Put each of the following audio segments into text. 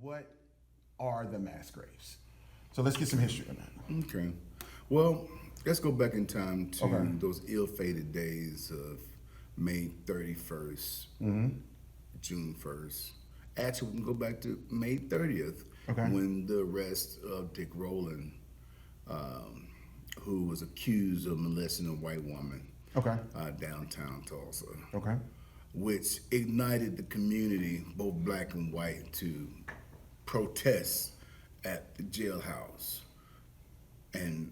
what are the mass graves? So let's get some history on that. Okay. Well, let's go back in time to Okay. those ill-fated days of May 31st, June 1st. Actually, we can go back to May 30th, Okay. when the arrest of Dick Rowland, who was accused of molesting a white woman Okay. downtown Tulsa, Okay. which ignited the community, both black and white, to protest at the jailhouse. And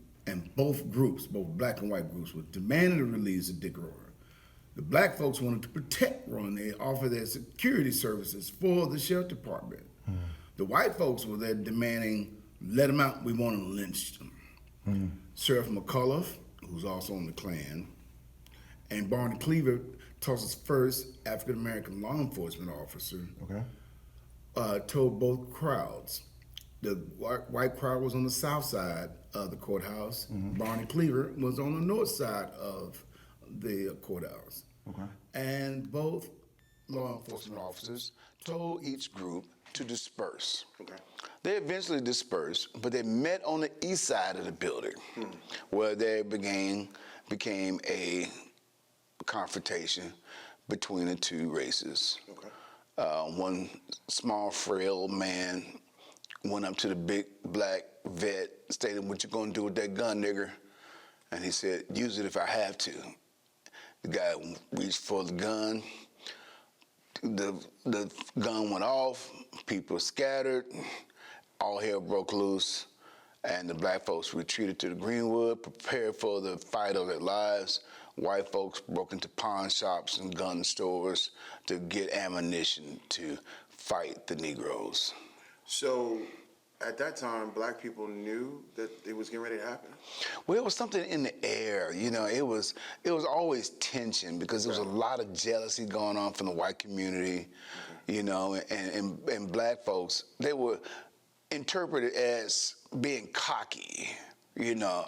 both groups, both black and white groups, were demanding the release of Dick Rowland. The black folks wanted to protect Rowland. They offered their security services for the sheriff department. The white folks were there demanding, let him out, we want to lynch him. Sheriff McCullough, who's also on the Klan, and Barney Cleaver, Tulsa's first African-American law enforcement officer, Okay. told both crowds. The white crowd was on the south side of the courthouse. Barney Cleaver was on the north side of the courthouse. Okay. And both law enforcement officers told each group to disperse. Okay. They eventually dispersed, but they met on the east side of the building, where there became a confrontation between the two races. Okay. One small, frail man went up to the big black vet, stated, "What you gonna do with that gun, nigger?" And he said, "Use it if I have to." The guy reached for the gun. The gun went off. People scattered. All hell broke loose, and the black folks retreated to the Greenwood, prepared for the fight of their lives. White folks broke into pawn shops and gun stores to get ammunition to fight the Negroes. So at that time, black people knew that it was getting ready to happen? Well, it was something in the air, you know. It was always tension because there was a lot of jealousy going on from the white community, you know, and black folks. They were interpreted as being cocky, you know,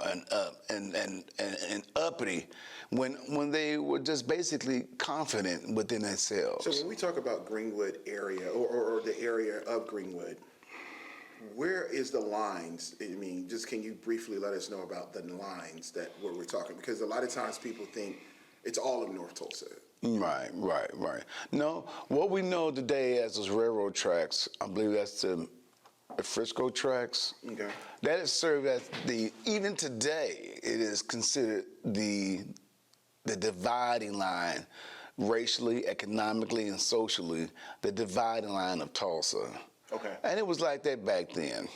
and uppity, when they were just basically confident within themselves. So when we talk about Greenwood area or the area of Greenwood, where is the lines? I mean, just can you briefly let us know about the lines that where we're talking? Because a lot of times people think it's all of North Tulsa. Right. No, what we know today as those railroad tracks, I believe that's the Frisco tracks. Okay. That is served as even today, it is considered the dividing line, racially, economically, and socially, the dividing line of Tulsa. Okay. And it was like that back then.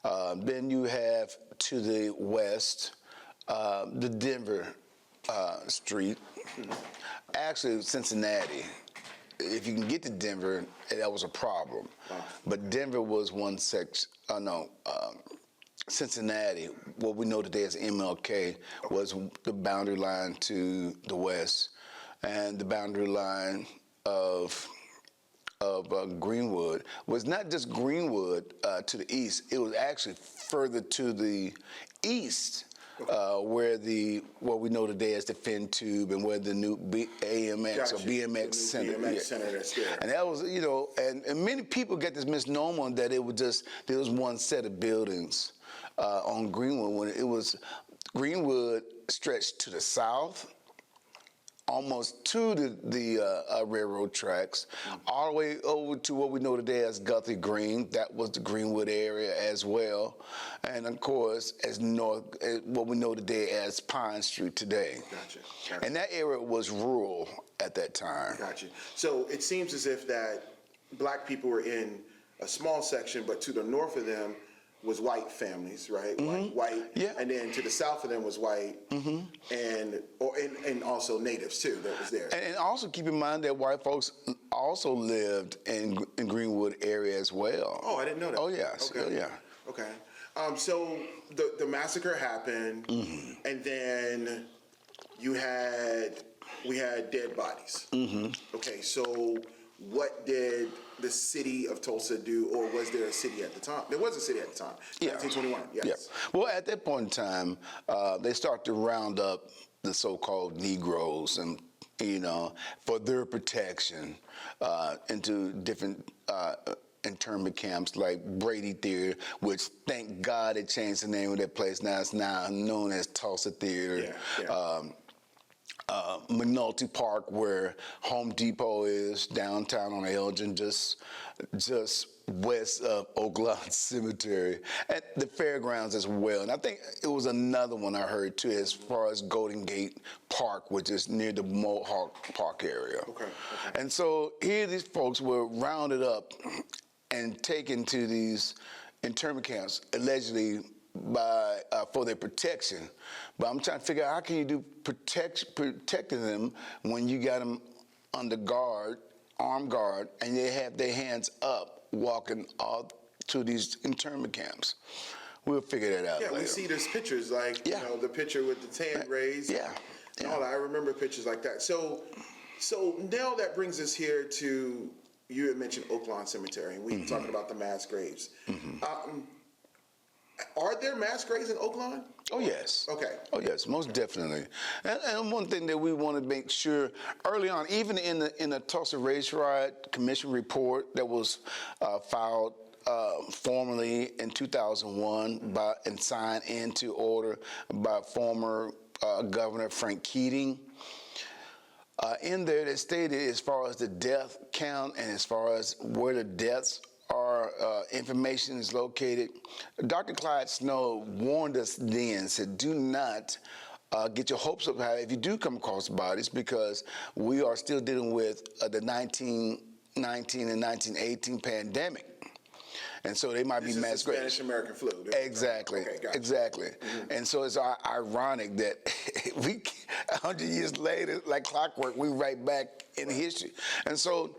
Then you have to the west, the Denver Street. Actually, Cincinnati. If you can get to Denver, that was a problem. But Denver was one section. Cincinnati, what we know today as MLK, was the boundary line to the west, and the boundary line of Greenwood was not just Greenwood to the east. It was actually further to the east, where what we know today as the Fin Tube and where the new AMX or BMX Center. BMX Center that's there. And that was, you know, and many people get this misnomer that there was one set of buildings on Greenwood when it was Greenwood stretched to the south, almost to the railroad tracks, all the way over to what we know today as Guthrie Green. That was the Greenwood area as well. And of course, as what we know today as Pine Street today. Gotcha. And that area was rural at that time. Gotcha. So it seems as if that black people were in a small section, but to the north of them was white families, right? White. Yeah. And then to the south of them was white, and also natives too that was there. And also keep in mind that white folks also lived in Greenwood area as well. Oh, I didn't know that. Oh yes. Okay. Oh, yeah. Okay. So the massacre happened, and then we had dead bodies. Okay. So what did the city of Tulsa do, or was there a city at the time? There was a city at the time, 1921, yes. Yeah. Well, at that point in time, they start to round up the so-called Negroes and, you know, for their protection into different internment camps like Brady Theater, which thank God they changed the name of that place. Now it's now known as Tulsa Theater. McNulty Park, where Home Depot is, downtown on Elgin, just west of Oakland Cemetery, at the fairgrounds as well. And I think it was another one I heard too, as far as Golden Gate Park, which is near the Mohawk Park area. Okay. And so here these folks were rounded up and taken to these internment camps, allegedly for their protection. But I'm trying to figure out, how can you do protecting them when you got them under guard, armed guard, and they have their hands up walking all to these internment camps? We'll figure that out later. We see those pictures, like you know, the picture with the tan rays. And all that. I remember pictures like that. So now that brings us here to, you had mentioned Oaklawn Cemetery, and we were talking about the mass graves. Are there mass graves in Oaklawn? Oh, yes. Okay. Oh, yes, most definitely. And one thing that we want to make sure early on, even in the Tulsa Race Riot Commission report that was filed formally in 2001 and signed into order by former Governor Frank Keating, in there they stated, as far as the death count and as far as where the deaths are, information is located. Dr. Clyde Snow warned us then, said, do not get your hopes up high if you do come across bodies, because we are still dealing with the 1919 and 1918 pandemic. And so they might be mass graves. Spanish American flu. Exactly. Okay, gotcha. Exactly. And so it's ironic that 100 years later, like clockwork, we right back in history. And so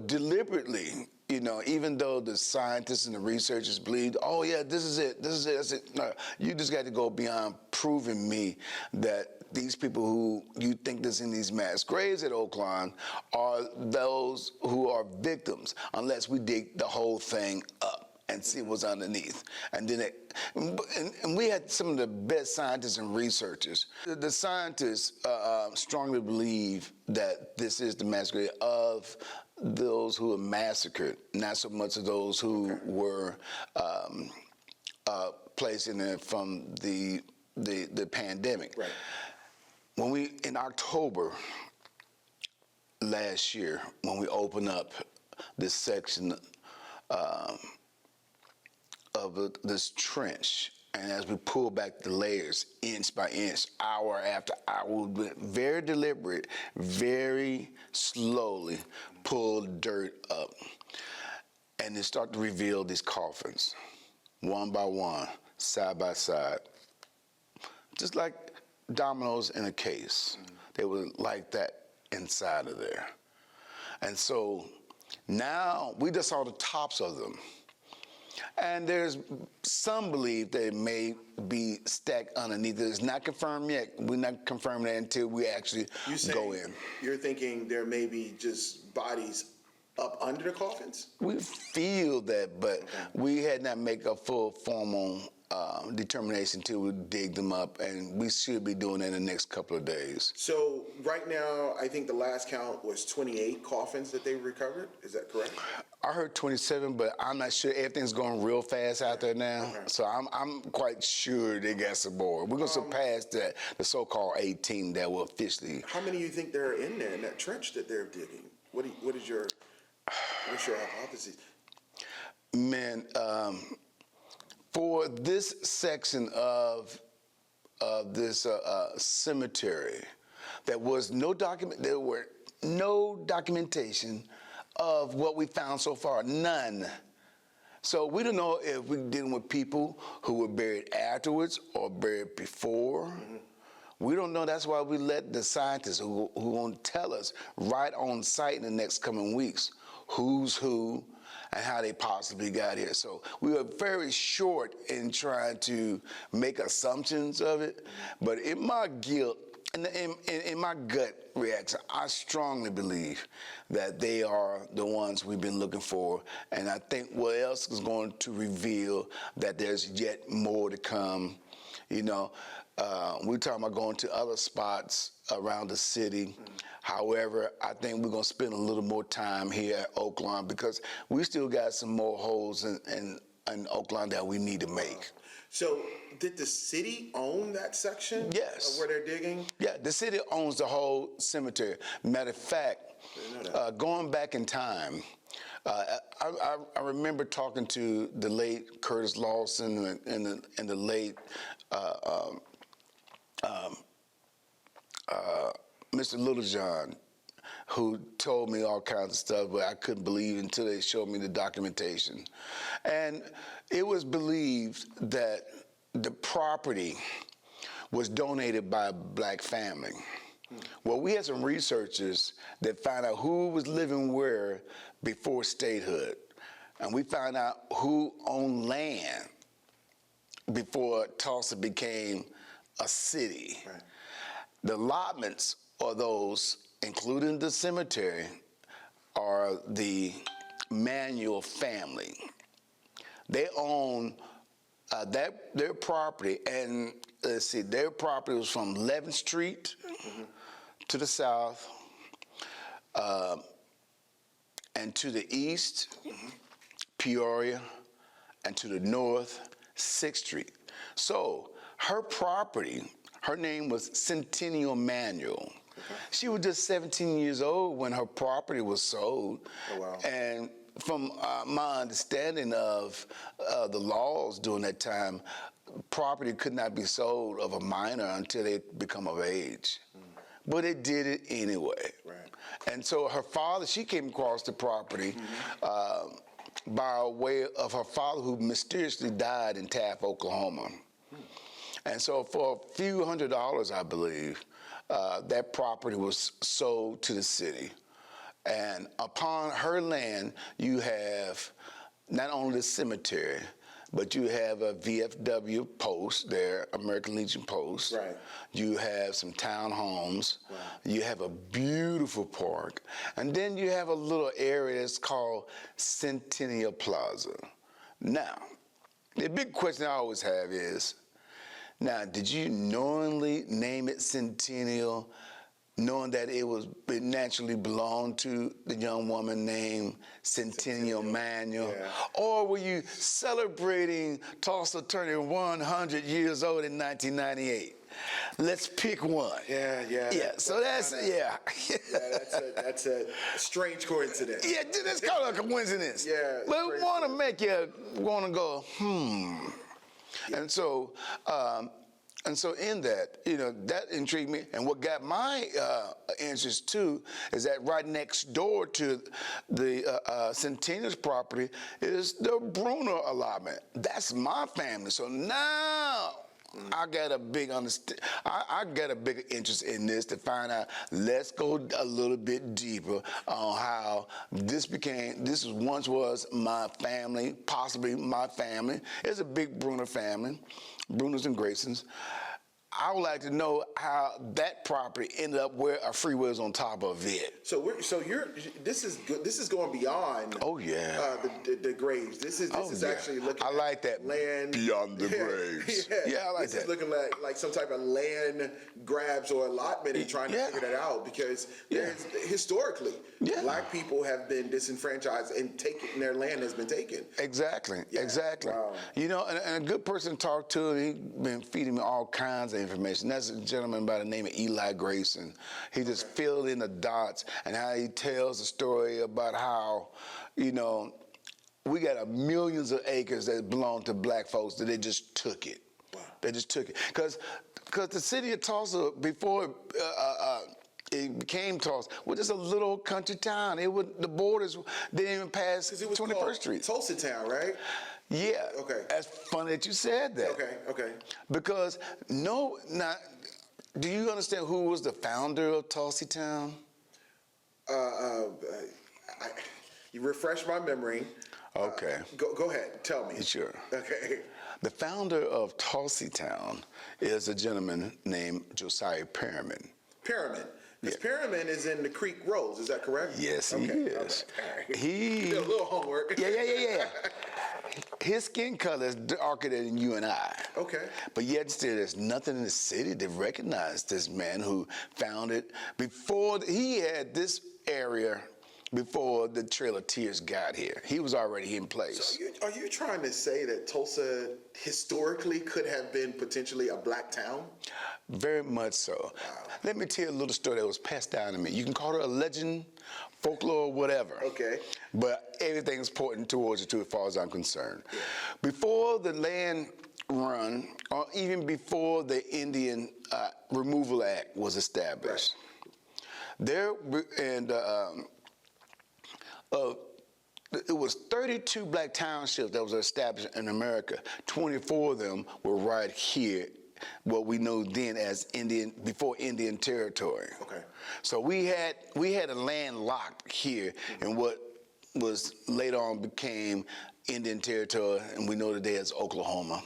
deliberately, you know, even though the scientists and the researchers believe, oh yeah, this is it, that's it. No, you just got to go beyond proving me that these people who you think that's in these mass graves at Oaklawn are those who are victims, unless we dig the whole thing up and see what's underneath. And then and we had some of the best scientists and researchers. The scientists strongly believe that this is the mass grave of those who were massacred, not so much of those who were placed in there from the pandemic. Right. When in October last year, when we opened up this section of this trench, and as we pull back the layers inch by inch, hour after hour, we went very deliberate, very slowly pulled dirt up, and it started to reveal these coffins, one by one, side by side, just like dominoes in a case. They were like that inside of there. And so now we just saw the tops of them. And there's some belief that it may be stacked underneath. It's not confirmed yet. We're not confirming that until we actually go in. You're thinking there may be just bodies up under the coffins? We feel that, but we had not made a full formal determination till we dig them up, and we should be doing that in the next couple of days. So right now, I think the last count was 28 coffins that they recovered. Is that correct? I heard 27, but I'm not sure. Everything's going real fast out there now, so I'm quite sure they got some more. We're going to surpass the so-called 18 that will officially. How many do you think there are in there in that trench that they're digging? What's your hypothesis? Man, for this section of this cemetery, there were no documentation of what we found so far, none. So we don't know if we're dealing with people who were buried afterwards or buried before. We don't know. That's why we let the scientists who are going to tell us right on site in the next coming weeks who's who and how they possibly got here. So we were very short in trying to make assumptions of it. But in my guilt, in my gut reaction, I strongly believe that they are the ones we've been looking for. And I think what else is going to reveal that there's yet more to come. You know, We're talking about going to other spots around the city. However, I think we're going to spend a little more time here at Oaklawn because we still got some more holes in Oaklawn that we need to make. So, did the city own that section? Yes. Of where they're digging? Yeah, the city owns the whole cemetery. Matter of fact, going back in time, I remember talking to the late Curtis Lawson and the late Mr. Littlejohn, who told me all kinds of stuff, but I couldn't believe until they showed me the documentation. And it was believed that the property was donated by a black family. Well, we had some researchers that found out who was living where before statehood. And we found out who owned land before Tulsa became a city. Right. The allotments are those, including the cemetery, are the Manuel family. They own their property, and let's see, their property was from 11th Street to the south, and to the east, Peoria, and to the north, 6th Street. So her property, her name was Centennial Manuel. She was just 17 years old when her property was sold. Oh, wow. And from my understanding of the laws during that time, property could not be sold of a minor until they become of age. But it did it anyway. Right. And so her father, she came across the property by way of her father, who mysteriously died in Taft, Oklahoma. And so for a few $100s, I believe, that property was sold to the city. And upon her land, you have not only the cemetery, but you have a VFW post there, American Legion post. Right. You have some townhomes. Right. You have a beautiful park. And then you have a little area that's called Centennial Plaza. Now, the big question I always have is, now, did you knowingly name it Centennial, knowing that it naturally belonged to the young woman named Centennial Manuel? Yeah. Or were you celebrating Tulsa turning 100 years old in 1998? Let's pick one. Yeah. Yeah, so that's, yeah. That's a strange coincidence. Yeah, that's kind of a coincidence. Yeah. But we want to make you want to go, Yeah. And so in that, that intrigued me. And what got my interest too is that right next door to the Centennial's property is the Bruner allotment. That's my family. So now I got a big I got a bigger interest in this to find out. Let's go a little bit deeper on how this once was my family, possibly my family. It's a big Bruner family, Bruners and Graysons. I would like to know how that property ended up where a freeway is on top of it. This is going beyond. Oh yeah. The graves. This is actually looking. I like that land beyond the graves. Yeah, I like that. This is looking like some type of land grabs or allotment and trying to figure that out because historically, black people have been disenfranchised and their land has been taken. Exactly. Yeah. Exactly. Wow. And a good person to talk to. He's been feeding me all kinds of information. That's a gentleman by the name of Eli Grayson. He just filled in the dots and how he tells the story about how, we got millions of acres that belong to black folks that they just took it. Wow. They just took it. Because the city of Tulsa, before it became Tulsa, was just a little country town. The borders didn't even pass 21st Street. Tulsa Town, right? Yeah. Okay. That's funny that you said that. Okay. Because do you understand who was the founder of Tulsa Town? You refresh my memory. Okay. Go ahead. Tell me. Sure. Okay. The founder of Tulsa Town is a gentleman named Josiah Perriman. Perriman. This Perryman is in the Creek Rose, is that correct? Yes, he is. Okay. He did a little homework. Yeah. His skin color is darker than you and I. Okay. But yet still, there's nothing in the city that recognized this man who found it before he had this area. Before the Trail of Tears got here, he was already in place. So are you trying to say that Tulsa historically could have been potentially a black town? Very much so. Wow. Let me tell you a little story that was passed down to me. You can call it a legend, folklore, whatever. Okay. But everything's pointing towards it, too, as far as I'm concerned. Yeah. Before the land run, or even before the Indian Removal Act was established, it was 32 black townships that was established in America. 24 of them were right here, what we know then as before Indian Territory. Okay. So we had a land locked here in what was later on became Indian Territory, and we know today as Oklahoma.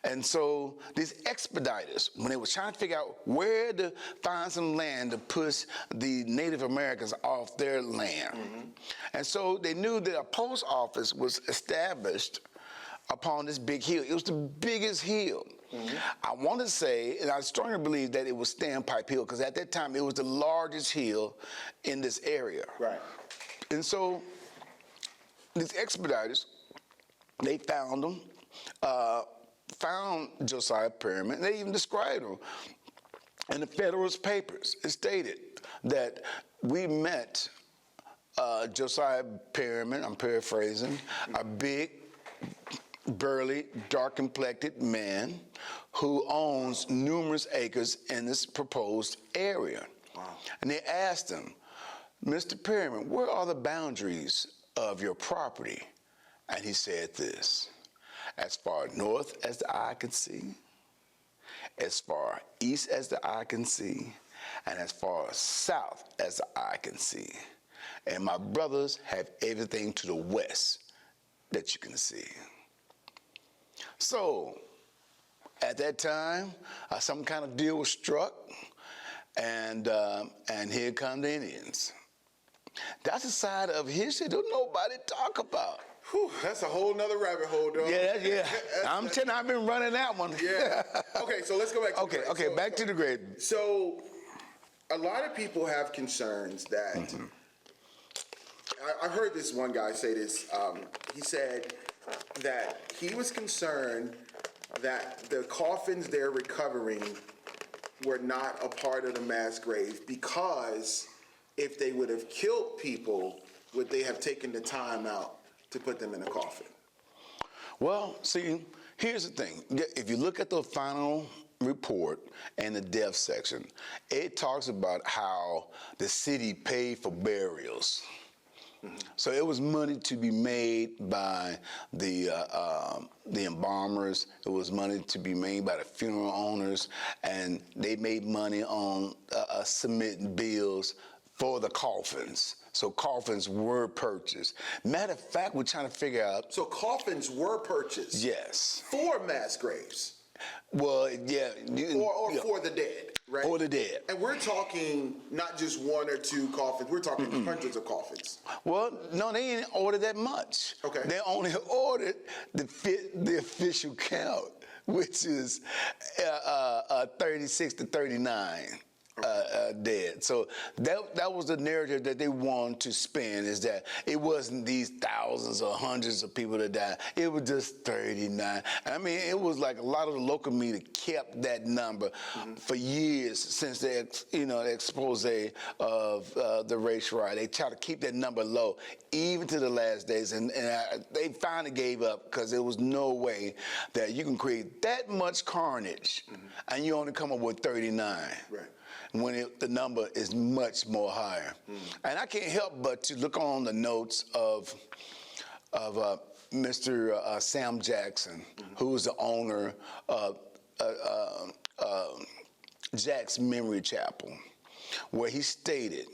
And so these expediters, when they were trying to figure out where to find some land to push the Native Americans off their land. And so they knew that a post office was established upon this big hill. It was the biggest hill. I want to say, and I strongly believe that it was Standpipe Hill, because at that time it was the largest hill in this area. Right. And so these expediters, they found them. Found Josiah Perryman, and they even described him. In the Federalist Papers, it stated that we met Josiah Perryman, I'm paraphrasing, a big, burly, dark-complected man who owns numerous acres in this proposed area. Wow. And they asked him, Mr. Perryman, where are the boundaries of your property? And he said this: as far north as the eye can see, as far east as the eye can see, and as far south as the eye can see. And my brothers have everything to the west that you can see. So, at that time, some kind of deal was struck, and here come the Indians. That's a side of history that nobody talk about. Whew, that's a whole nother rabbit hole, though. Yeah. I'm telling you, I've been running that one. Yeah. Okay, so let's go back to the grave. Back to the grave. So, a lot of people have concerns that, I heard this one guy say this, he said that he was concerned that the coffins they're recovering were not a part of the mass grave, because if they would have killed people, would they have taken the time out to put them in a coffin? Well, see, here's the thing. If you look at the final report and the death section, it talks about how the city paid for burials. So it was money to be made by the embalmers. It was money to be made by the funeral owners, and they made money on submitting bills for the coffins. So coffins were purchased. Matter of fact, we're trying to figure out. So coffins were purchased? Yes. For mass graves? Well, yeah. Or for the dead, right? For the dead. And we're talking not just one or two coffins, we're talking hundreds of coffins. Well, no, they didn't order that much. Okay. They only ordered the official count, which is 36 to 39. Dead. So that was the narrative that they wanted to spin, is that it wasn't these thousands or hundreds of people that died. It was just 39. I mean, it was like a lot of the local media kept that number for years since the expose of the race riot. They tried to keep that number low, even to the last days, and they finally gave up, because there was no way that you can create that much carnage and you only come up with 39. Right. When the number is much more higher. And I can't help but to look on the notes of Mr. Sam Jackson, who was the owner of Jack's Memory Chapel, where he stated,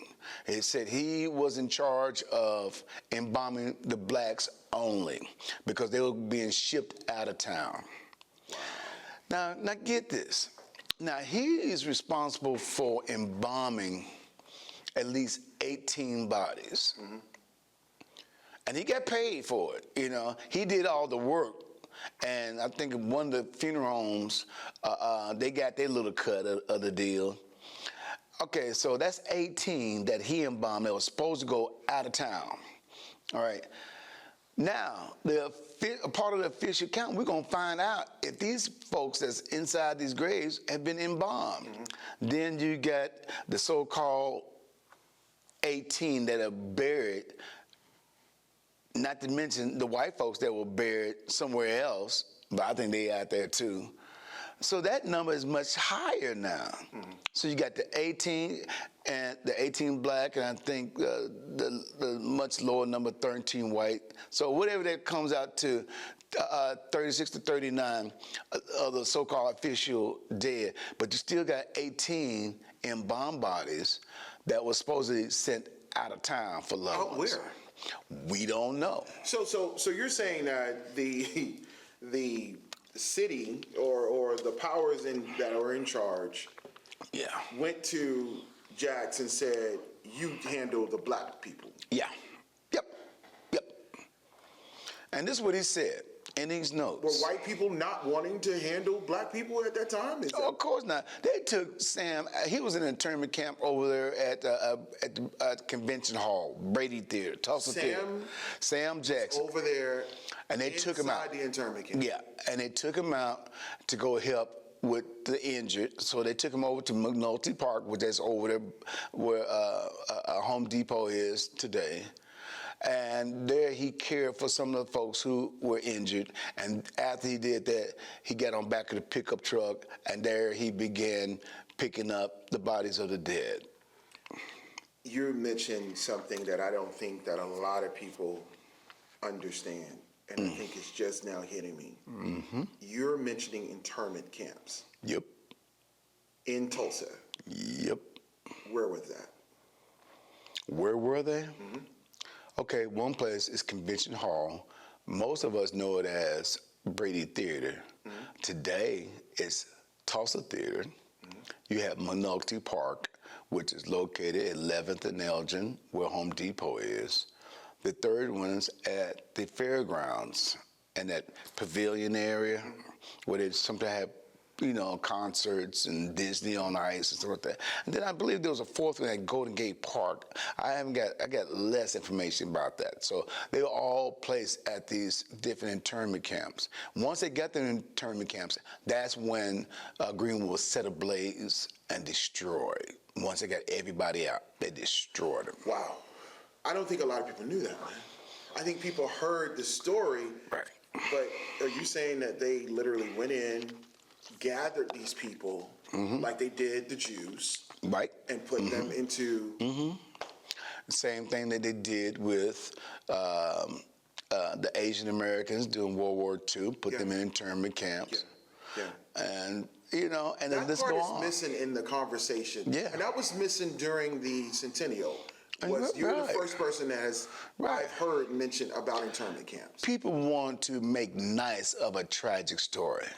he said he was in charge of embalming the blacks only, because they were being shipped out of town. Now get this. Now, he is responsible for embalming at least 18 bodies. And he got paid for it, you know. He did all the work. And I think one of the funeral homes, they got their little cut of the deal. Okay, so that's 18 that he embalmed that was supposed to go out of town. All right. Now, a part of the official count, we're going to find out if these folks that's inside these graves have been embalmed. Then you got the so-called 18 that are buried, not to mention the white folks that were buried somewhere else, but I think they out there too. So that number is much higher now. So you got the 18 and the 18 black, and I think the much lower number 13 white. So whatever that comes out to, 36 to 39 of the so-called official dead, but you still got 18 embalmed bodies that were supposedly sent out of town for loved ones. Where? We don't know. So you're saying that the city or the powers that are in charge went to Jax and said, you handle the black people. Yeah. Yep. And this is what he said in these notes. Were white people not wanting to handle black people at that time? Of course not. They took Sam. He was in an internment camp over there at the convention hall, Brady Theater, Tulsa Theater. Sam Jackson. Over there. And they took him out. Inside the internment camp. Yeah, and they took him out to go help with the injured. So they took him over to McNulty Park, which is over there where Home Depot is today. And there he cared for some of the folks who were injured. And after he did that, he got on back of the pickup truck, and there he began picking up the bodies of the dead. You mentioned something that I don't think that a lot of people understand, and I think it's just now hitting me. You're mentioning internment camps. Yep. In Tulsa. Yep. Where was that? Where were they? Okay, one place is Convention Hall. Most of us know it as Brady Theater. Today, it's Tulsa Theater. You have McNulty Park, which is located at 11th and Elgin, where Home Depot is. The third one's at the fairgrounds and that pavilion area where they sometimes have, you know, concerts and Disney on Ice and stuff like that. And then I believe there was a fourth one at Golden Gate Park. I got less information about that. So they were all placed at these different internment camps. Once they got the internment camps, that's when Greenwood was set ablaze and destroyed. Once they got everybody out, they destroyed them. Wow. I don't think a lot of people knew that, man. I think people heard the story, Right. But are you saying that they literally went in, gathered these people like they did the Jews, Right. and put them into... The same thing that they did with the Asian Americans during World War II, put them in internment camps. Yeah. And, you know, and then That this part go is on. missing in the conversation. Yeah. And that was missing during the centennial. You're the first person that I've heard mention about internment camps. People want to make nice of a tragic story.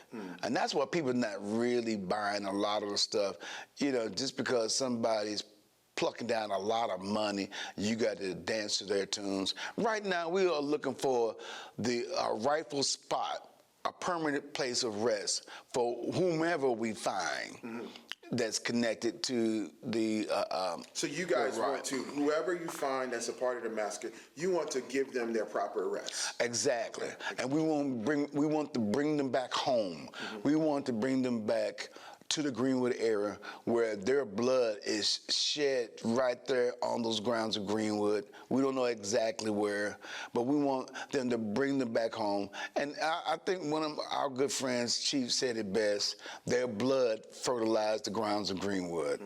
And that's why people are not really buying a lot of the stuff. You know, just because somebody's plucking down a lot of money, you got to dance to their tunes. Right now, we are looking for the rightful spot, a permanent place of rest for whomever we find. That's connected to the So you guys want to, whoever you find that's a part of the massacre, you want to give them their proper rest. Exactly. And we want to bring them back home. We want to bring them back to the Greenwood area where their blood is shed right there on those grounds of Greenwood. We don't know exactly where, but we want them to bring them back home. And I think one of our good friends, Chief, said it best: their blood fertilized the grounds of Greenwood.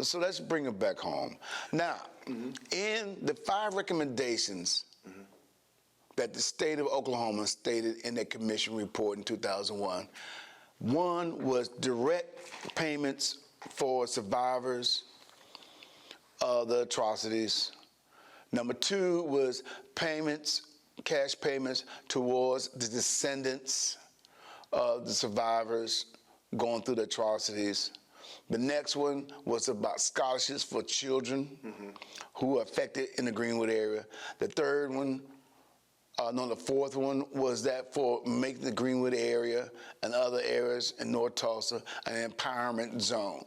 So let's bring them back home. Now, in the 5 recommendations that the state of Oklahoma stated in their commission report in 2001, one was direct payments for survivors of the atrocities. Number 2 was payments, cash payments towards the descendants of the survivors going through the atrocities. The next one was about scholarships for children who are affected in the Greenwood area. The third one, the fourth one was that for making the Greenwood area and other areas in North Tulsa an empowerment zone.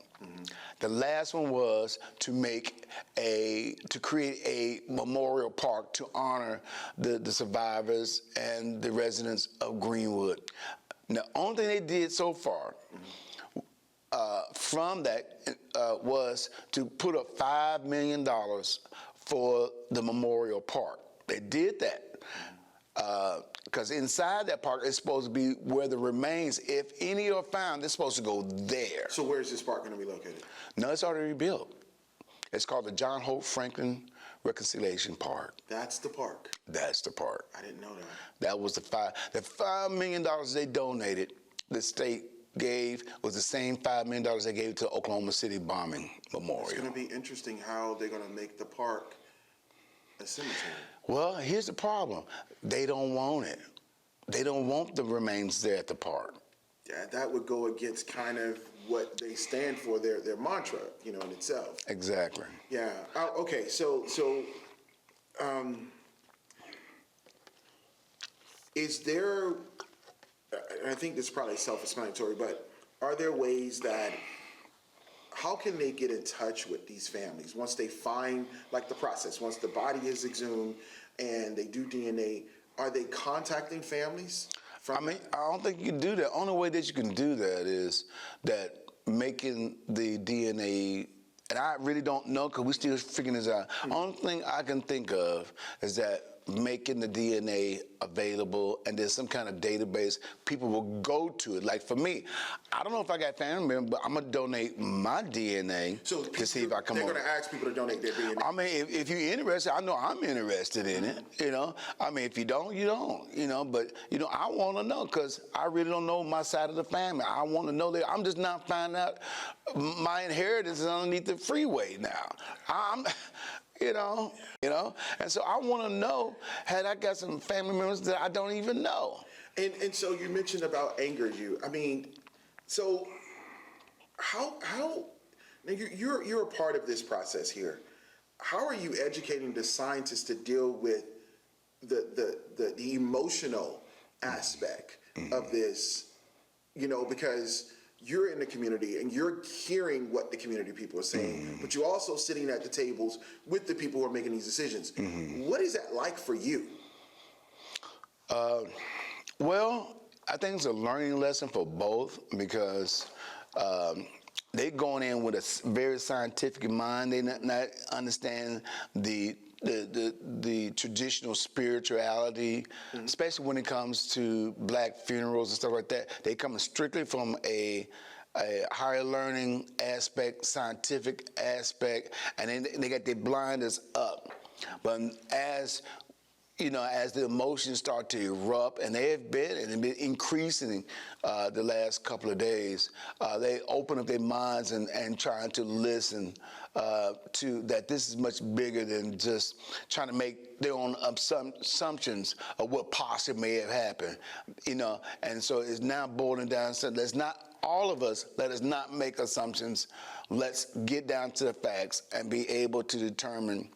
The last one was to create a memorial park to honor the survivors and the residents of Greenwood. Now, the only thing they did so far from that was to put up $5 million for the memorial park. They did that. Because inside that park is supposed to be where the remains, if any are found, they're supposed to go there. So where is this park going to be located? No, it's already built. It's called the John Hope Franklin Reconciliation Park. That's the park. That's the park. I didn't know that. That was the $5 million they donated, the state gave, was the same $5 million they gave to the Oklahoma City bombing memorial. It's going to be interesting how they're going to make the park a cemetery. Well, here's the problem. They don't want it. They don't want the remains there at the park. Yeah, that would go against kind of what they stand for, their mantra, in itself. Exactly. Yeah. Okay. So, is there? I think this is probably self-explanatory, but are there ways that? How can they get in touch with these families once they find, like the process, once the body is exhumed and they do DNA? Are they contacting families? I don't think you can do that. Only way that you can do that is that making the DNA, and I really don't know because we're still figuring this out. Only thing I can think of is that making the DNA available and there's some kind of database people will go to it. Like for me, I don't know if I got family members, but I'm gonna donate my DNA to see if I come on. They're gonna ask people to donate their DNA. I mean, if you're interested, I know I'm interested in it, I mean, if you don't, you don't, but, I want to know because I really don't know my side of the family. I want to know that I'm just not finding out my inheritance is underneath the freeway now. And so I want to know, had I got some family members that I don't even know. And so you mentioned about anger you. I mean, so how now you're a part of this process here. How are you educating the scientists to deal with the emotional aspect of this? Because you're in the community and you're hearing what the community people are saying, but you're also sitting at the tables with the people who are making these decisions. What is that like for you? Well, I think it's a learning lesson for both because they're going in with a very scientific mind. They not understand the traditional spirituality, especially when it comes to black funerals and stuff like that. They come strictly from a higher learning aspect, scientific aspect, and then they got their blinders up. But as the emotions start to erupt, and they have been increasing the last couple of days, they open up their minds and trying to listen to that this is much bigger than just trying to make their own assumptions of what possibly may have happened, and so it's now boiling down. So let's not, all of us, let us not make assumptions. Let's get down to the facts and be able to determine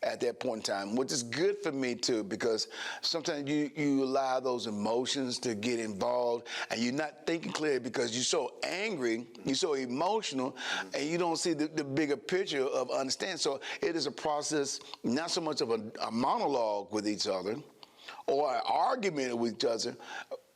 at that point in time, which is good for me too, because sometimes you allow those emotions to get involved and you're not thinking clearly because you're so angry, you're so emotional, and you don't see the bigger picture of understanding. So it is a process, not so much of a monologue with each other or an argument with each other,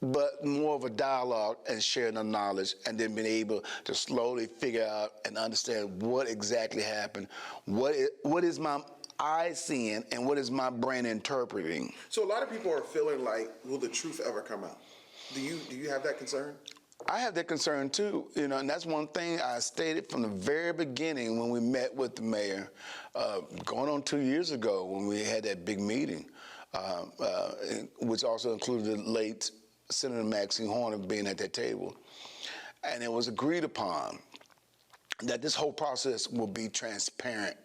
but more of a dialogue and sharing the knowledge and then being able to slowly figure out and understand what exactly happened, what is my eye seeing and what is my brain interpreting. So a lot of people are feeling like, will the truth ever come out? Do you have that concern? I have that concern too, and that's one thing I stated from the very beginning when we met with the mayor, going on 2 years ago when we had that big meeting, which also included the late Senator Maxine Horner being at that table. And it was agreed upon that this whole process will be transparent,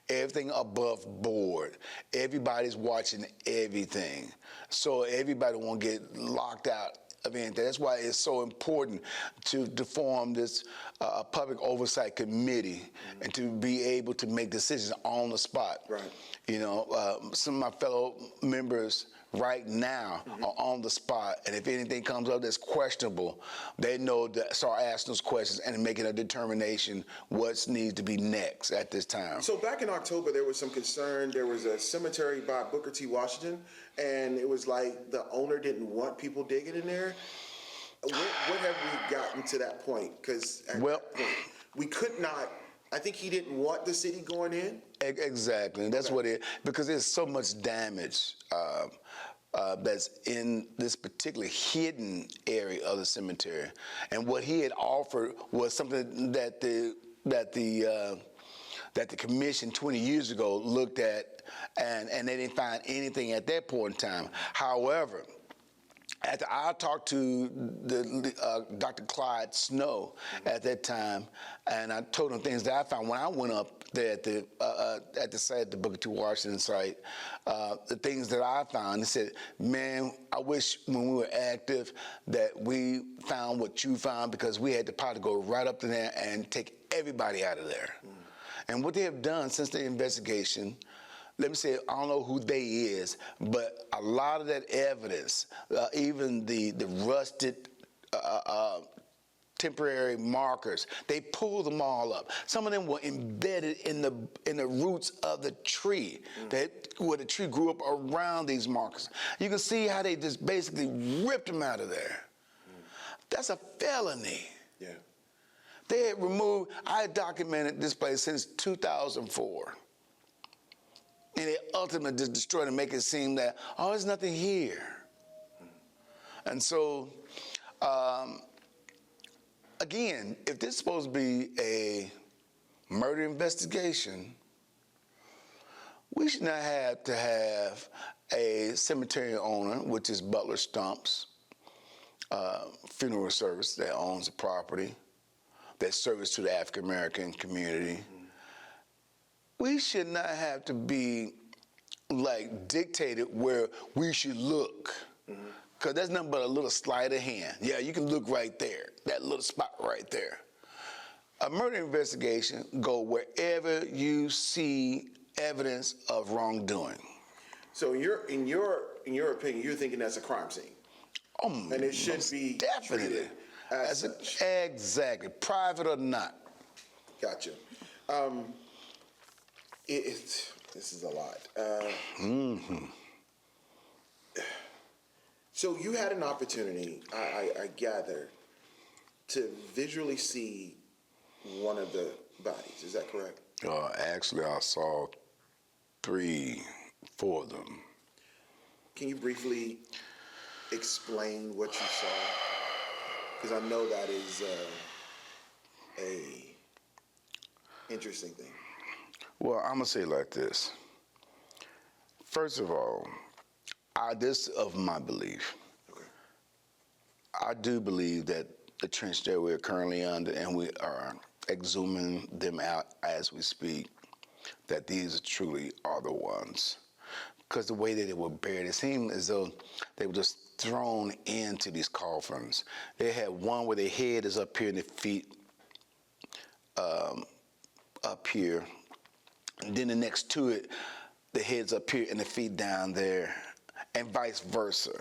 everything above board. Everybody's watching everything. So everybody won't get locked out of anything. That's why it's so important to form this public oversight committee and to be able to make decisions on the spot. Right. You know, some of my fellow members right now are on the spot, and if anything comes up that's questionable, they know to start asking those questions and making a determination what needs to be next at this time. So back in October, there was some concern. There was a cemetery by Booker T. Washington, and it was like the owner didn't want people digging in there. What have we gotten to that point? Because at that point, we could not. I think he didn't want the city going in. Exactly, and that's what it, because there's so much damage that's in this particular hidden area of the cemetery, and what he had offered was something that the commission 20 years ago looked at, and they didn't find anything at that point in time. However, after I talked to Dr. Clyde Snow at that time, and I told him things that I found when I went up there at the site, the Booker T. Washington site, the things that I found. He said, "Man, I wish when we were active that we found what you found, because we had the power to go right up to there and take everybody out of there." And what they have done since the investigation, let me say, I don't know who they is, but a lot of that evidence, even the rusted temporary markers, they pulled them all up. Some of them were embedded in the roots of the tree, where the tree grew up around these markers. You can see how they just basically ripped them out of there. That's a felony. Yeah. They had removed, I had documented this place since 2004. And they ultimately just destroyed and make it seem that, oh, there's nothing here. And so, again, if this is supposed to be a murder investigation, we should not have to have a cemetery owner, which is Butler Stump's funeral service that owns the property, that serves to the African American community. We should not have to be like dictated where we should look, because that's nothing but a little sleight of hand. Yeah, you can look right there, that little spot right there. A murder investigation go wherever you see evidence of wrongdoing. So in your opinion, you're thinking that's a crime scene. Oh, and it should be definitely treated as such. Exactly, private or not. Gotcha. This is a lot. So you had an opportunity, I gather, to visually see one of the bodies. Is that correct? Actually, I saw 3, 4 of them. Can you briefly explain what you saw? Because I know that is a interesting thing. Well, I'm gonna say it like this. First of all, this of my belief. Okay. I do believe that the trench that we're currently under, and we are exhuming them out as we speak, that these truly are the ones. Because the way that they were buried, it seemed as though they were just thrown into these coffins. They had one where their head is up here and their feet up here. And then the next to it, the head's up here and the feet down there, and vice versa.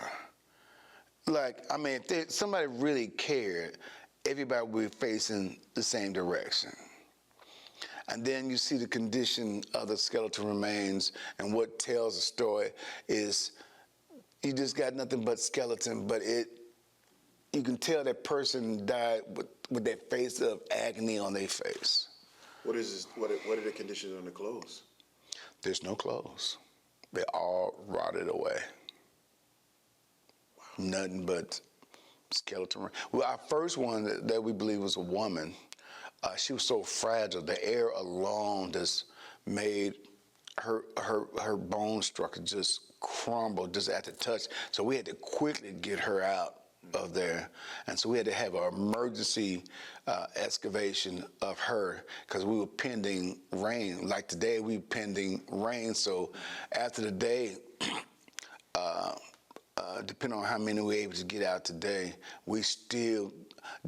Like, I mean, if somebody really cared, everybody would be facing the same direction. And then you see the condition of the skeletal remains, and what tells the story is you just got nothing but skeleton, but you can tell that person died with that face of agony on their face. What are the conditions on the clothes? There's no clothes. They all rotted away. Wow. Nothing but skeleton. Well, our first one that we believe was a woman, she was so fragile. The air alone just made her bone structure just crumble just at the touch. So we had to quickly get her out of there, and so we had to have an emergency excavation of her, because we were pending rain. Like today, we were pending rain. So after the day, depending on how many we're able to get out today, we still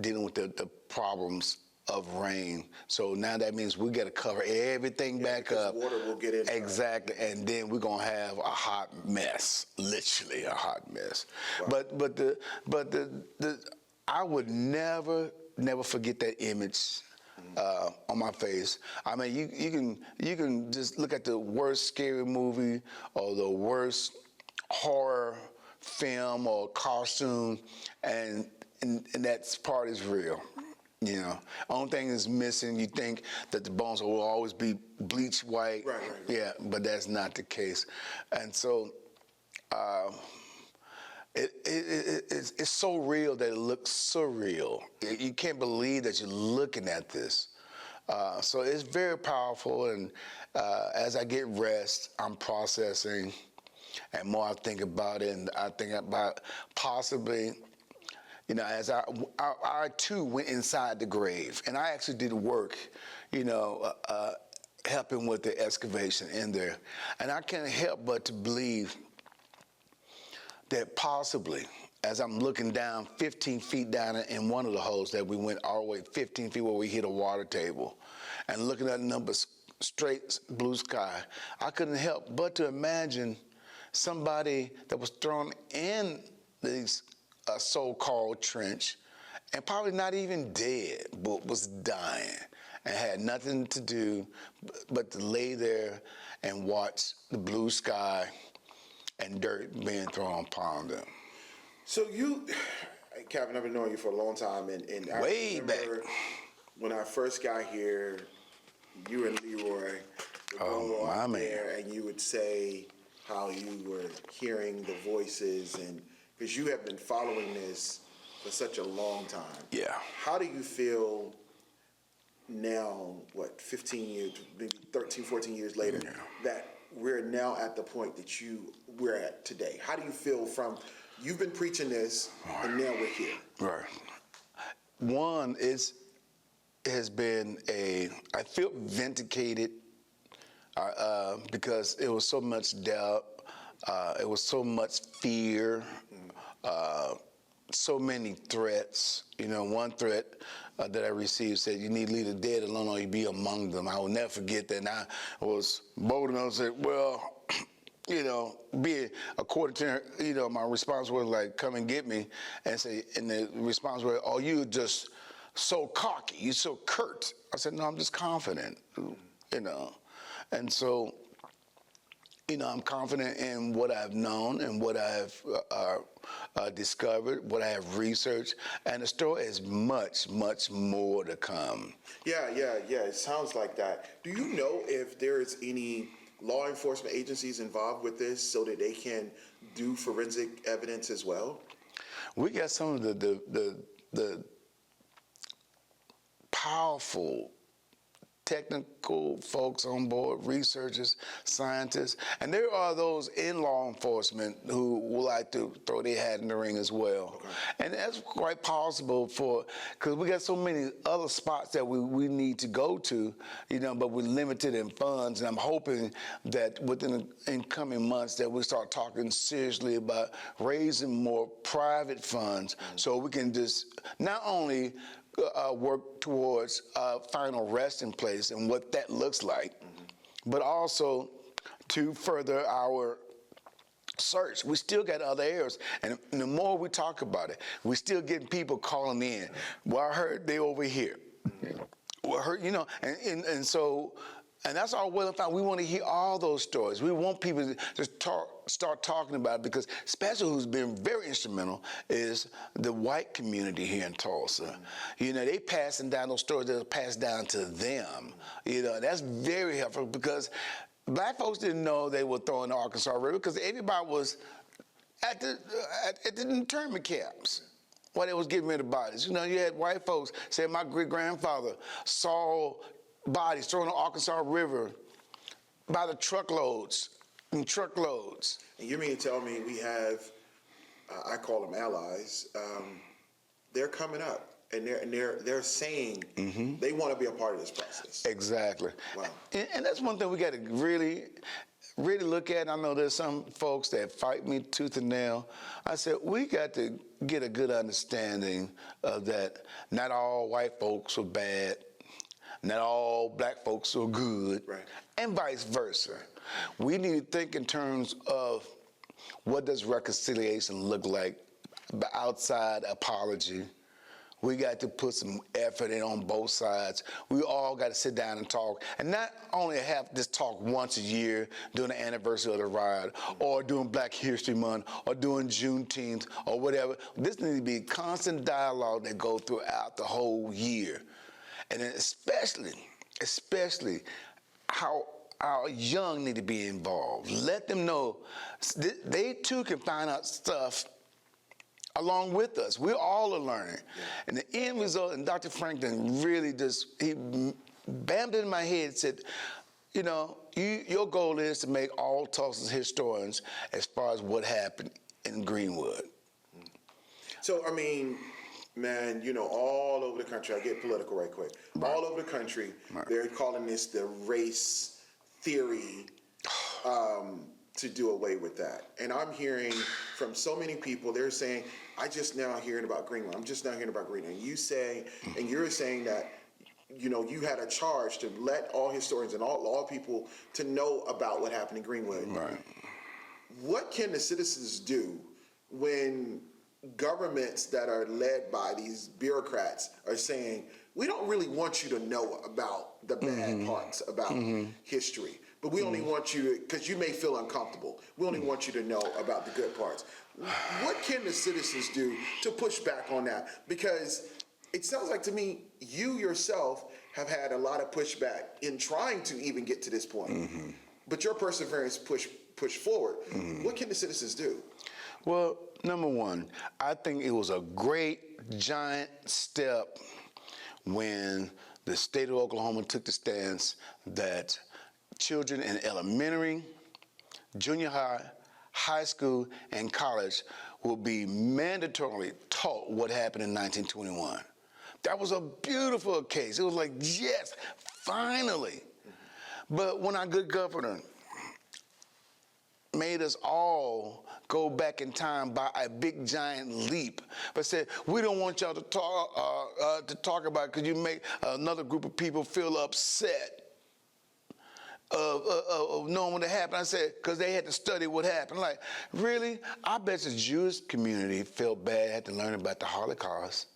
dealing with the problems of rain. So now that means we got to cover everything back up. Water will get in. Exactly, and then we're gonna have a hot mess, literally a hot mess. Wow. But I would never forget that image on my face. I mean, you can just look at the worst scary movie or the worst horror film or costume, and that part is real. You know, only thing is missing. You think that the bones will always be bleach white. Right. Yeah, but that's not the case. And so it's so real that it looks surreal. You can't believe that you're looking at this. So it's very powerful. And as I get rest, I'm processing. And more I think about it, and I think about possibly, you know, as I too went inside the grave, and I actually did work, you know, helping with the excavation in there. And I can't help but to believe that possibly, as I'm looking down 15 feet down in one of the holes that we went all the way 15 feet where we hit a water table, and looking at the numbers, straight blue sky, I couldn't help but to imagine somebody that was thrown in these so-called trench and probably not even dead, but was dying and had nothing to do but to lay there and watch the blue sky and dirt being thrown upon them. So you, Kavin, I've been knowing you for a long time, and I way remember back when I first got here, you and Leroy would go out there, and you would say how you were hearing the voices, and because you have been following this for such a long time. Yeah. How do you feel now, 15 years, maybe 13, 14 years later, that we're now at the point that we're at today? How do you feel from, you've been preaching this, and now we're here? Right. One, it has been I feel vindicated because it was so much doubt, it was so much fear, so many threats. You know, one threat that I received said, "You need to leave the dead alone or you be among them." I will never forget that. And I was bold enough to say, well, you know, according to her, you know, my response was like, "Come and get me," and the response was, "Oh, you just so cocky, you so curt." I said, "No, I'm just confident," you know, and so, you know, I'm confident in what I've known and what I've discovered, what I have researched, and the story is much, much more to come. Yeah, it sounds like that. Do you know if there is any law enforcement agencies involved with this so that they can do forensic evidence as well? We got some of the powerful technical folks on board, researchers, scientists, and there are those in law enforcement who would like to throw their hat in the ring as well. Okay. And that's quite possible because we got so many other spots that we need to go to, you know, but we're limited in funds, and I'm hoping that within the incoming months that we start talking seriously about raising more private funds so we can just not only work towards final resting place and what that looks like, but also to further our search. We still got other areas, and the more we talk about it, we still getting people calling in. Well, I heard they over here. Well, I heard, you know, and so. And that's all well and fine. We want to hear all those stories. We want people to start talking about it because especially who's been very instrumental is the white community here in Tulsa. You know, they passing down those stories that are passed down to them. You know, that's very helpful because black folks didn't know they were throwing the Arkansas River because everybody was at the internment camps while they was getting rid of bodies. You know, you had white folks say, my great-grandfather saw bodies thrown in the Arkansas River by the truckloads and truckloads. And you mean to tell me we have, I call them allies, they're coming up and they're saying they want to be a part of this process. Exactly. Wow. And that's one thing we got to really really look at it, I know there's some folks that fight me tooth and nail. I said, we got to get a good understanding of that not all white folks are bad, not all black folks are good, right, and vice versa. We need to think in terms of what does reconciliation look like outside apology. We got to put some effort in on both sides. We all got to sit down and talk, and not only have this talk once a year during the anniversary of the riot, or during Black History Month, or during Juneteenth, or whatever. This needs to be constant dialogue that goes throughout the whole year, and then especially how our young need to be involved. Let them know they too can find out stuff along with us. We're all learning. And the end result, and Dr. Franklin really he bammed it in my head and said, you know, your goal is to make all Tulsa historians as far as what happened in Greenwood. So, I mean, man, you know, all over the country, I get political right quick. Right. All over the country, right, they're calling this the race theory to do away with that. And I'm hearing from so many people, they're saying, I just now hearing about Greenwood. I'm just now hearing about Greenwood. And you're saying that, you know, you had a charge to let all historians and all people to know about what happened in Greenwood. Right. What can the citizens do when governments that are led by these bureaucrats are saying, we don't really want you to know about the bad parts about history, but we only want you to, because you may feel uncomfortable, we only want you to know about the good parts. What can the citizens do to push back on that? Because it sounds like to me, you yourself have had a lot of pushback in trying to even get to this point, but your perseverance push forward. What can the citizens do? Well, number one, I think it was a great, giant step when the state of Oklahoma took the stance that children in elementary, junior high, high school, and college will be mandatorily taught what happened in 1921. That was a beautiful case. It was like, yes, finally. But when our good governor made us all go back in time by a big giant leap, but said, we don't want y'all to talk about it because you make another group of people feel upset of knowing what happened. I said, because they had to study what happened. Like, really? I bet the Jewish community felt bad, had to learn about the Holocaust.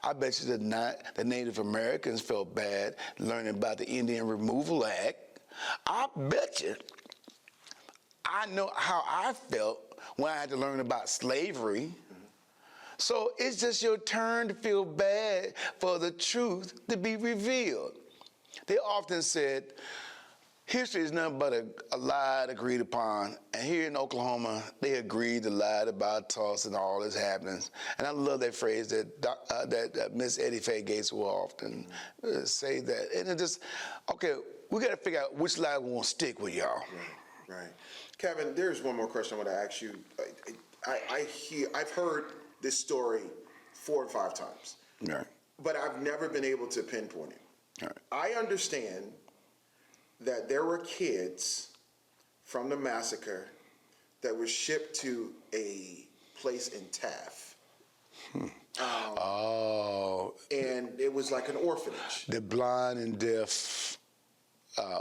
I bet you the Native Americans felt bad learning about the Indian Removal Act. I bet you I know how I felt when I had to learn about slavery. So it's just your turn to feel bad for the truth to be revealed. They often said, history is nothing but a lie agreed upon. And here in Oklahoma, they agreed to lie about Tulsa and all this happenings. And I love that phrase that Miss Eddie Faye Gates will often say that. And it just, okay, we got to figure out which lie we want to stick with, y'all. Right. Kavin, there's one more question I want to ask you. I've heard this story 4 or 5 times, Right. but I've never been able to pinpoint it. Right. I understand that there were kids from the massacre that were shipped to a place in Taft. And it was like an orphanage. The blind and deaf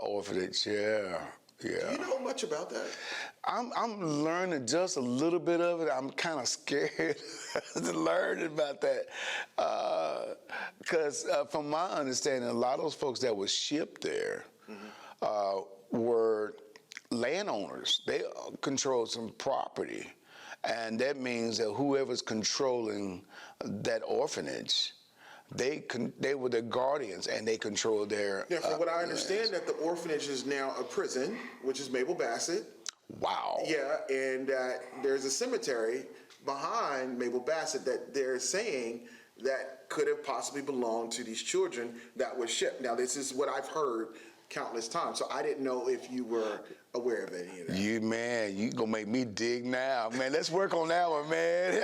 orphanage, yeah. Do you know much about that? I'm learning just a little bit of it. I'm kind of scared to learn about that. Because from my understanding, a lot of those folks that were shipped there were landowners. They controlled some property. And that means that whoever's controlling that orphanage, they were the guardians, and they controlled their. Yeah, from what I understand, that the orphanage is now a prison, which is Mabel Bassett. Wow. Yeah, and there's a cemetery behind Mabel Bassett that they're saying that could have possibly belonged to these children that were shipped. Now, this is what I've heard countless times, so I didn't know if you were aware of any of that. You gonna make me dig now, man. Let's work on that one, man.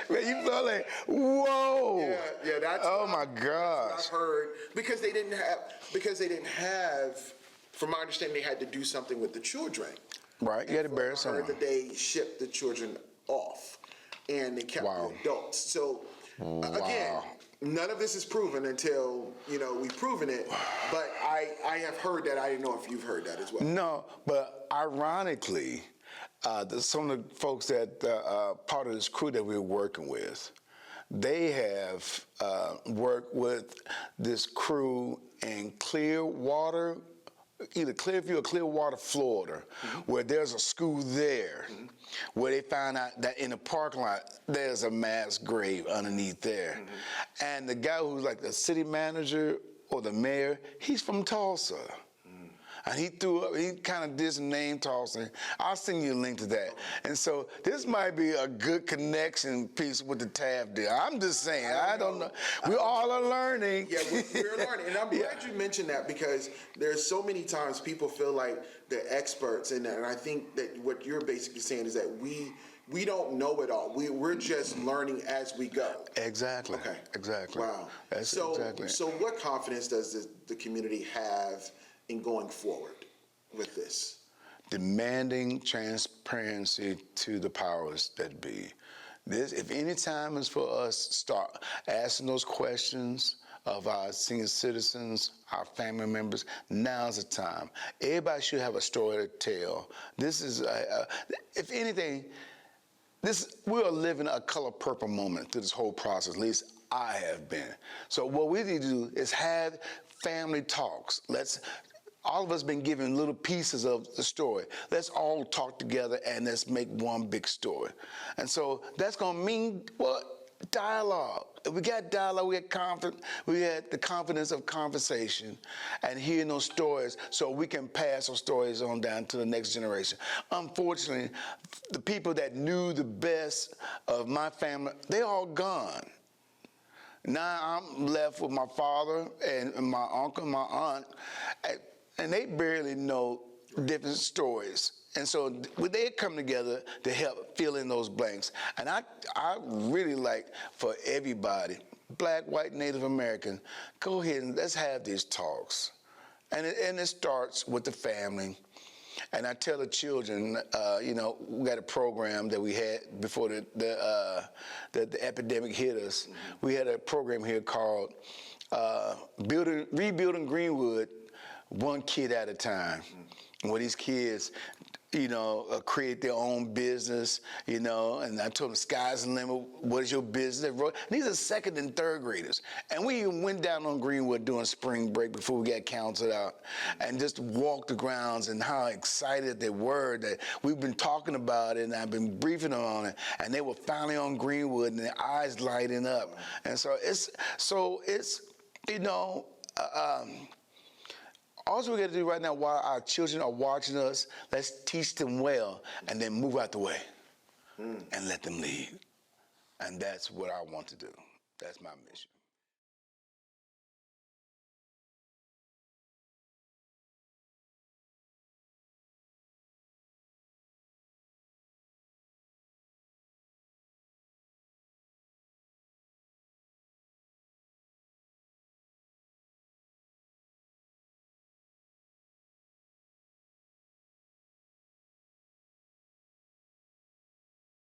Man, you feel like, whoa. Yeah, that's. Oh my I've gosh. heard because they didn't have from my understanding, they had to do something with the children. Right, you had to bury I someone. heard that they shipped the children off, and they kept the adults. So again, none of this is proven until we've proven it. But I have heard that. I didn't know if you've heard that as well. No, but ironically, some of the folks that part of this crew that we were working with, they have worked with this crew in Clearwater, either Clearview or Clearwater, Florida, where there's a school there, where they found out that in the parking lot there's a mass grave underneath there. And the guy who's like the city manager or the mayor, he's from Tulsa. And he kind of did some name tossing. I'll send you a link to that. And so this might be a good connection piece with the Taft deal. I'm just saying, I don't know. We all are learning. Yeah, we're learning. And I'm glad you mentioned that, because there's so many times people feel like they're experts in that. And I think that what you're basically saying is that we don't know it all. We're just learning as we go. Exactly. Okay. Exactly. Wow. Exactly. So what confidence does the community have in going forward with this? Demanding transparency to the powers that be. This, if any time is for us to start asking those questions of our senior citizens, our family members, now's the time. Everybody should have a story to tell. This is, if anything, we are living a color purple moment through this whole process. At least I have been. So what we need to do is have family talks. All of us been given little pieces of the story. Let's all talk together and let's make one big story. And so that's gonna mean what? Dialogue. If we got dialogue, we had the confidence of conversation and hearing those stories so we can pass those stories on down to the next generation. Unfortunately, the people that knew the best of my family, they all gone. Now I'm left with my father and my uncle and my aunt, and they barely know different stories. And so they come together to help fill in those blanks. And I really like for everybody, Black, white, Native American, go ahead and let's have these talks. And it starts with the family. And I tell the children, we got a program that we had before the epidemic hit us. We had a program here called Rebuilding Greenwood, one kid at a time. Where these kids, create their own business, and I told them, sky's the limit, what is your business? And these are second and third graders. And we even went down on Greenwood during spring break before we got counted out and just walked the grounds, and how excited they were that we've been talking about it and I've been briefing them on it, and they were finally on Greenwood and their eyes lighting up. And so it's all we got to do right now while our children are watching us, let's teach them well and then move out the way and let them lead. And that's what I want to do. That's my mission.